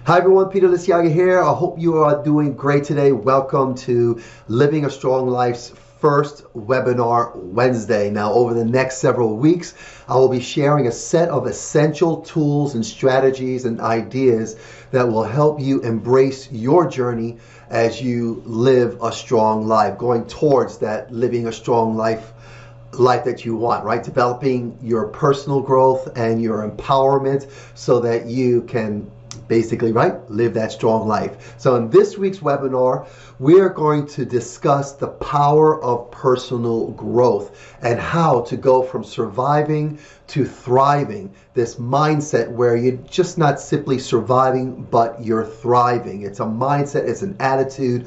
Hi everyone, Peter Liciaga here. I hope you are doing great today. Welcome to Living a Strong Life's first webinar Wednesday. Now, over the next several weeks, I will be sharing a set of essential tools and strategies and ideas that will help you embrace your journey as you live a strong life, going towards that living a strong life that you want, right? Developing your personal growth and your empowerment so that you can basically, right, live that strong life. So in this week's webinar, we are going to discuss the power of personal growth and how to go from surviving to thriving. This mindset where you're just not simply surviving, but you're thriving. It's a mindset, it's an attitude,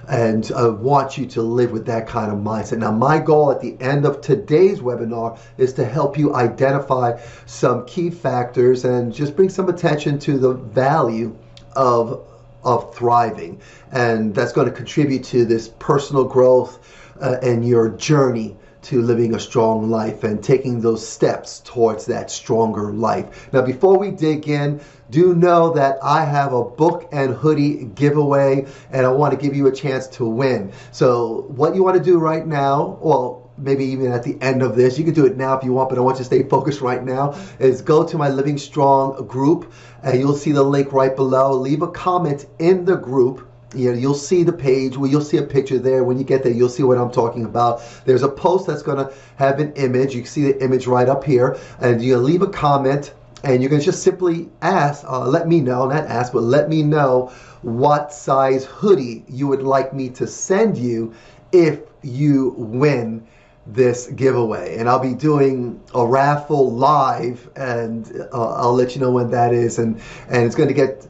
and I want you to live with that kind of mindset. Now, my goal at the end of today's webinar is to help you identify some key factors and just bring some attention to the value of thriving. And that's going to contribute to this personal growth and your journey to living a strong life and taking those steps towards that stronger life. Now, before we dig in, do know that I have a book and hoodie giveaway, and I want to give you a chance to win. So what you want to do right now, well, maybe even at the end of this, you can do it now if you want, but I want you to stay focused right now, is go to my Living Strong group, and you'll see the link right below. Leave a comment in the group. You'll see the page where you'll see a picture there. When you get there, you'll see what I'm talking about. There's a post that's going to have an image. You can see the image right up here. And you'll leave a comment, and you're going to just simply ask, let me know, not ask, but let me know what size hoodie you would like me to send you if you win this giveaway. And I'll be doing a raffle live, and I'll let you know when that is. And it's going to get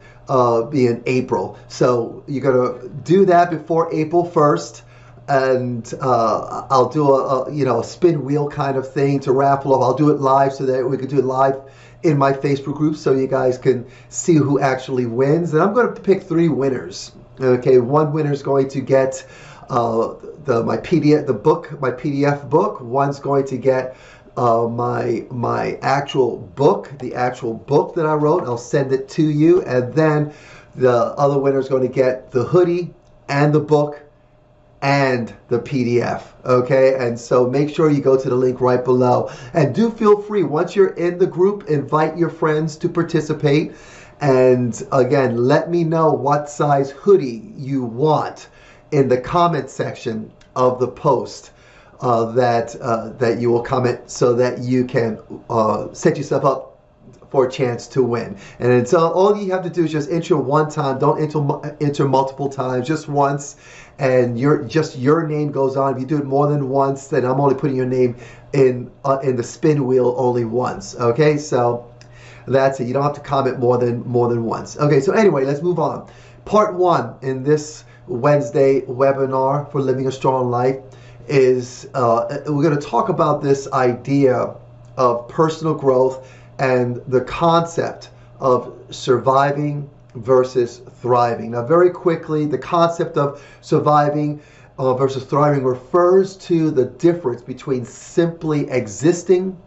be in April. So you're going to do that before April 1st. And I'll do a spin wheel kind of thing to raffle off. I'll do it live so that we can do it live in my Facebook group so you guys can see who actually wins. And I'm going to pick 3 winners. Okay, one winner is going to get my PDF book. One's going to get my actual book, the actual book that I wrote. I'll send it to you, and then the other winner is going to get the hoodie and the book and the PDF. Okay, and so make sure you go to the link right below, and do feel free, once you're in the group, invite your friends to participate. And again, let me know what size hoodie you want in the comment section of the post that you will comment, so that you can set yourself up for a chance to win. And so all you have to do is just enter one time. Don't enter multiple times, just once, and your name goes on. If you do it more than once, then I'm only putting your name in the spin wheel only once. Okay, so that's it. You don't have to comment more than once. Okay, so anyway, let's move on. Part 1 in this Wednesday webinar for Living a Strong Life is we're going to talk about this idea of personal growth and the concept of surviving versus thriving. Now, very quickly, the concept of surviving versus thriving refers to the difference between simply existing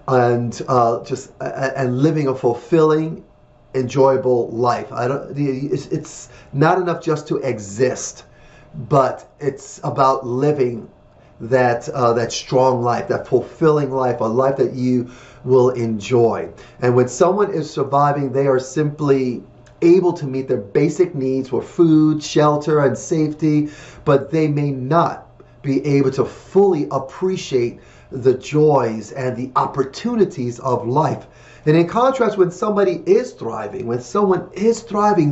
and living a fulfilling, enjoyable life. It's not enough just to exist, but it's about living that strong life, that fulfilling life, a life that you will enjoy. And when someone is surviving, they are simply able to meet their basic needs for food, shelter, and safety, but they may not be able to fully appreciate the joys and the opportunities of life. And in contrast, when someone is thriving,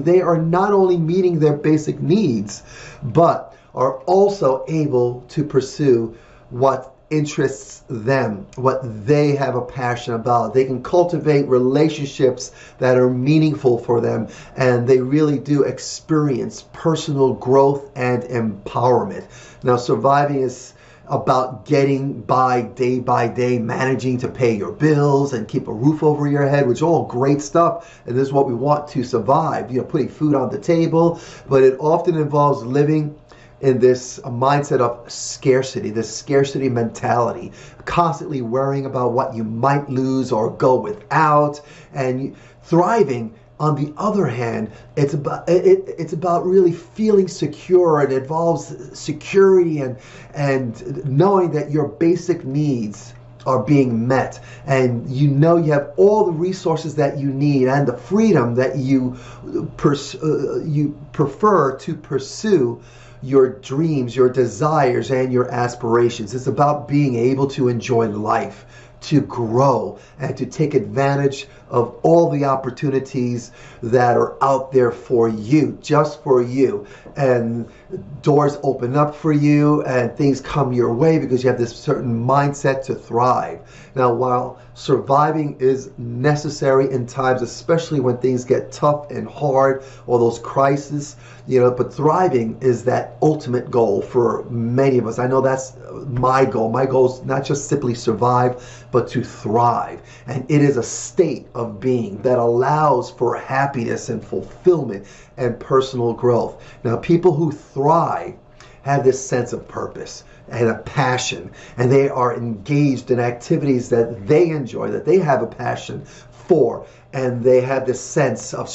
they are not only meeting their basic needs, but are also able to pursue what interests them, what they have a passion about. They can cultivate relationships that are meaningful for them, and they really do experience personal growth and empowerment. Now, surviving is about getting by day, managing to pay your bills and keep a roof over your head, which is all great stuff, and this is what we want to survive, putting food on the table. But it often involves living in this mindset of scarcity, this scarcity mentality, constantly worrying about what you might lose or go without. And thriving on the other hand, it's about really feeling secure. It involves security and knowing that your basic needs are being met, and you know you have all the resources that you need and the freedom that you prefer to pursue your dreams, your desires, and your aspirations. It's about being able to enjoy life, to grow, and to take advantage of all the opportunities that are out there for you, just for you. And doors open up for you and things come your way because you have this certain mindset to thrive. Now, while surviving is necessary in times, especially when things get tough and hard or those crises, but thriving is that ultimate goal for many of us. I know that's my goal. My goal is not just simply survive, but to thrive. And it is a state of being that allows for happiness and fulfillment and personal growth. Now, people who thrive have this sense of purpose and a passion, and they are engaged in activities that they enjoy, that they have a passion for, and they have this sense of a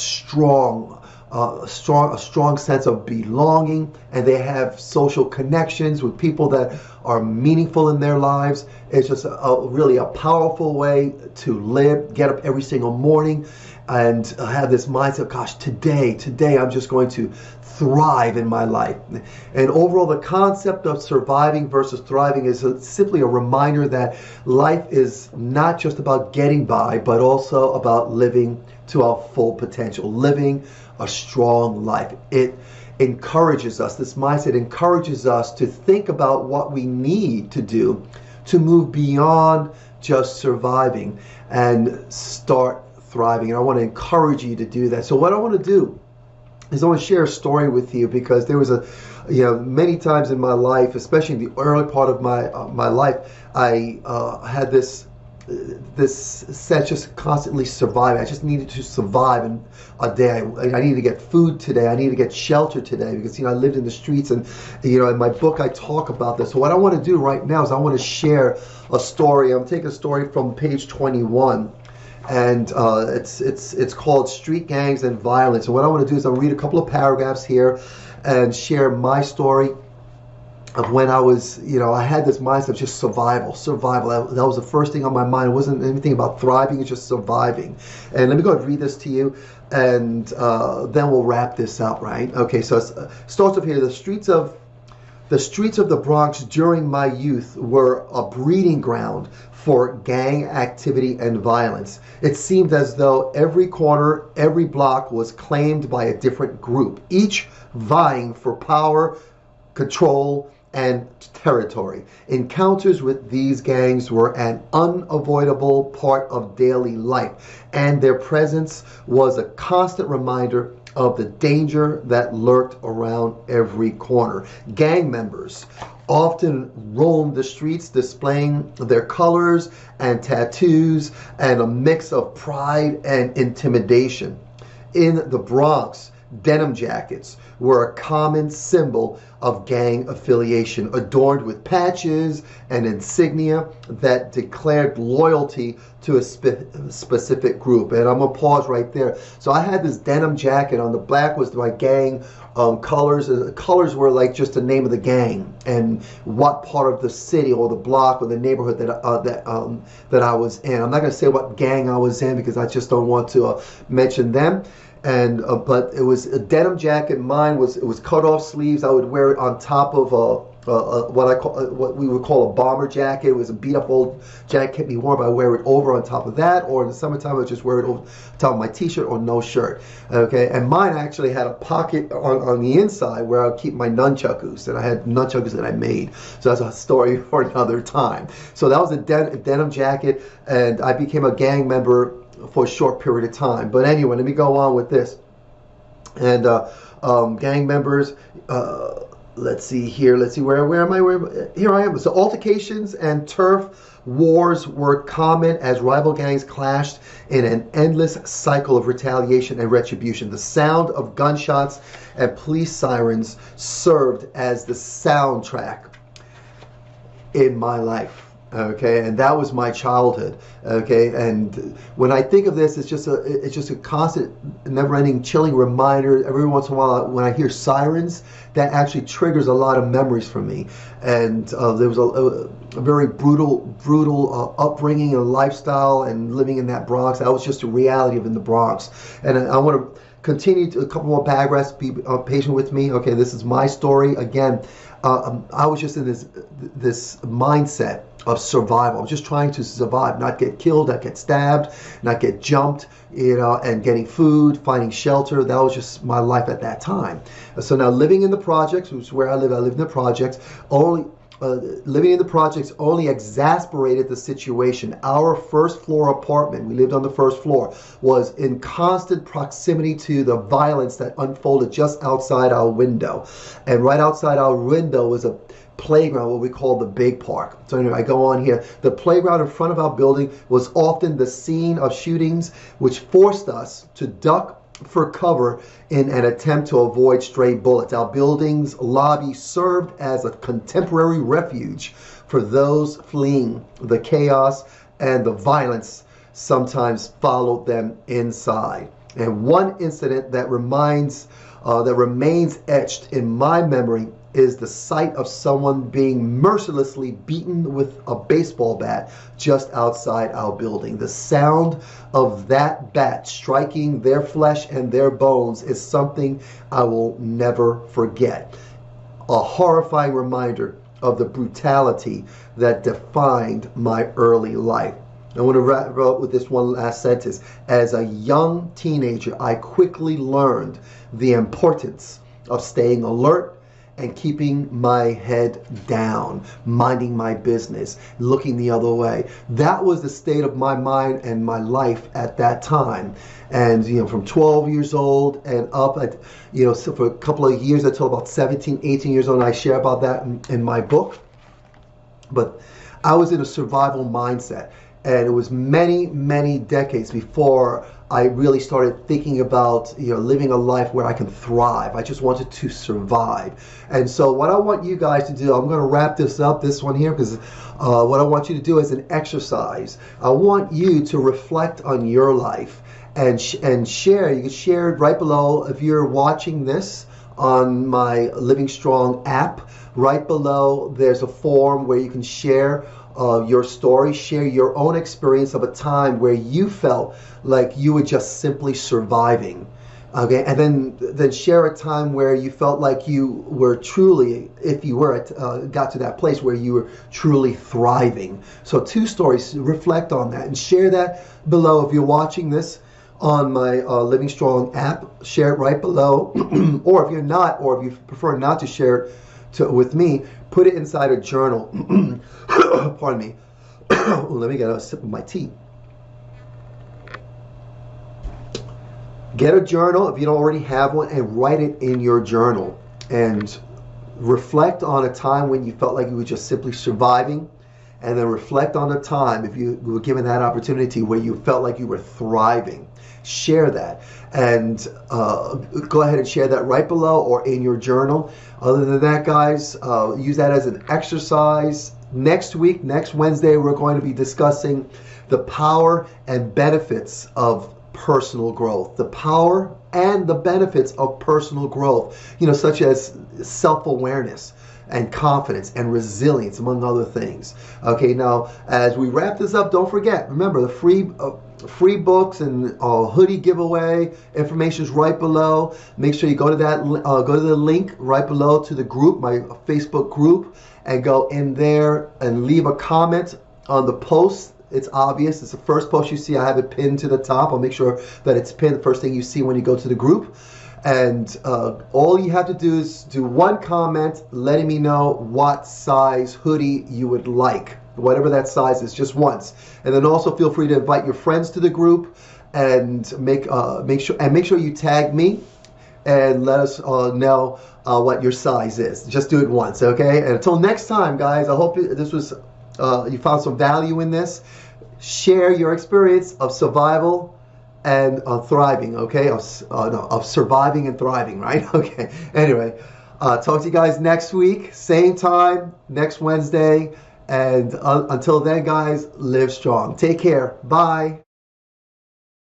strong sense of belonging, and they have social connections with people that are meaningful in their lives. It's just really a powerful way to live. Get up every single morning and have this mindset, gosh, today I'm just going to thrive in my life. And overall, the concept of surviving versus thriving is simply a reminder that life is not just about getting by, but also about living to our full potential, living a strong life. It encourages us, this mindset encourages us to think about what we need to do to move beyond just surviving and start thriving. And I want to encourage you to do that. So what I want to do is I want to share a story with you, because there was many times in my life, especially in the early part of my life, I had this sense just constantly surviving. I just needed to survive in a day. I needed to get food today. I needed to get shelter today, because I lived in the streets, and in my book I talk about this. So what I want to do right now is I want to share a story. I'm taking a story from page 21. And it's called Street Gangs and Violence. And what I want to do is I'll read a couple of paragraphs here and share my story of when I was, I had this mindset of just survival. That was the first thing on my mind. It wasn't anything about thriving, it's just surviving. And let me go ahead and read this to you, and then we'll wrap this up, right? Okay, so it starts off here. The streets of the Bronx during my youth were a breeding ground for gang activity and violence. It seemed as though every corner, every block was claimed by a different group, each vying for power, control, and territory. Encounters with these gangs were an unavoidable part of daily life, and their presence was a constant reminder of the danger that lurked around every corner. Gang members often roamed the streets displaying their colors and tattoos and a mix of pride and intimidation. In the Bronx, denim jackets were a common symbol of gang affiliation, adorned with patches and insignia that declared loyalty to a specific group. And I'm going to pause right there. So I had this denim jacket. On the back was my gang colors. The colors were like just the name of the gang and what part of the city or the block or the neighborhood that I was in. I'm not going to say what gang I was in because I just don't want to mention them. And but it was a denim jacket. Mine was cut off sleeves. I would wear it on top of what we would call a bomber jacket. It was a beat up old jacket, kept me warm. I wear it over on top of that, or in the summertime I would just wear it over top of my t-shirt or no shirt. Okay, and mine actually had a pocket on the inside where I would keep my nunchakus, and I had nunchakus that I made. So that's a story for another time. So that was a denim jacket, and I became a gang member for a short period of time. But anyway, let me go on with this. And gang members, let's see here. Let's see, where am I? Here I am. So altercations and turf wars were common as rival gangs clashed in an endless cycle of retaliation and retribution. The sound of gunshots and police sirens served as the soundtrack in my life. Okay, and that was my childhood. Okay, and when I think of this, it's just a constant, never-ending, chilling reminder. Every once in a while, when I hear sirens, that actually triggers a lot of memories for me. And there was a very brutal upbringing and lifestyle, and living in that Bronx. That was just a reality of in the Bronx. And I want to continue to a couple more paragraphs. Be patient with me. Okay, this is my story again. I was just in this mindset of survival. I'm just trying to survive, not get killed, not get stabbed, not get jumped, and getting food, finding shelter. That was just my life at that time. So now living in the projects, which is where I live in the projects, living in the projects only exasperated the situation. Our first floor apartment, we lived on the first floor, was in constant proximity to the violence that unfolded just outside our window. And right outside our window was a playground, what we call the big park. So anyway, I go on here. The playground in front of our building was often the scene of shootings, which forced us to duck for cover in an attempt to avoid stray bullets. Our building's lobby served as a contemporary refuge for those fleeing the chaos and the violence sometimes followed them inside. And one incident that remains etched in my memory is the sight of someone being mercilessly beaten with a baseball bat just outside our building. The sound of that bat striking their flesh and their bones is something I will never forget. A horrifying reminder of the brutality that defined my early life. I want to wrap up with this one last sentence. As a young teenager, I quickly learned the importance of staying alert and keeping my head down, minding my business, looking the other way. That was the state of my mind and my life at that time. And from 12 years old and up, so for a couple of years until about 17, 18 years old, and I share about that in my book. But I was in a survival mindset. And it was many, many decades before I really started thinking about living a life where I can thrive. I just wanted to survive. And so what I want you guys to do, I'm going to wrap this one here, because what I want you to do is an exercise. I want you to reflect on your life and share. You can share it right below if you're watching this on my Living Strong app. Right below, there's a form where you can share your story, share your own experience of a time where you felt like you were just simply surviving. Okay, and then share a time where you felt like you were truly, if you were got to that place where you were truly thriving. So 2 stories, reflect on that and share that below. If you're watching this on my Living Strong app, share it right below. Or if you're not, or if you prefer not to share it with me, put it inside a journal. Pardon me. Let me get a sip of my tea. Get a journal if you don't already have one, and write it in your journal. And reflect on a time when you felt like you were just simply surviving. And then reflect on a time, if you were given that opportunity, where you felt like you were thriving. Share that. And go ahead and share that right below or in your journal. Other than that, guys, use that as an exercise. Next week, next Wednesday, we're going to be discussing the power and benefits of personal growth. The power and the benefits of personal growth, such as self-awareness and confidence and resilience, among other things. Okay, now as we wrap this up, don't forget, remember the free books and hoodie giveaway information is right below. Make sure you go to that, go to the link right below to the group, my Facebook group, and go in there and leave a comment on the post. It's obvious. It's the first post you see. I have it pinned to the top. I'll make sure that it's pinned, the first thing you see when you go to the group. And all you have to do is do one comment letting me know what size hoodie you would like, whatever that size is, just once. And then also feel free to invite your friends to the group, and make sure you tag me and let us know what your size is. Just do it once, okay? And until next time, guys, I hope this was you found some value in this. Share your experience of survival and thriving, okay? Of surviving and thriving, right? Okay. Anyway, talk to you guys next week, same time, next Wednesday. And until then, guys, live strong. Take care. Bye.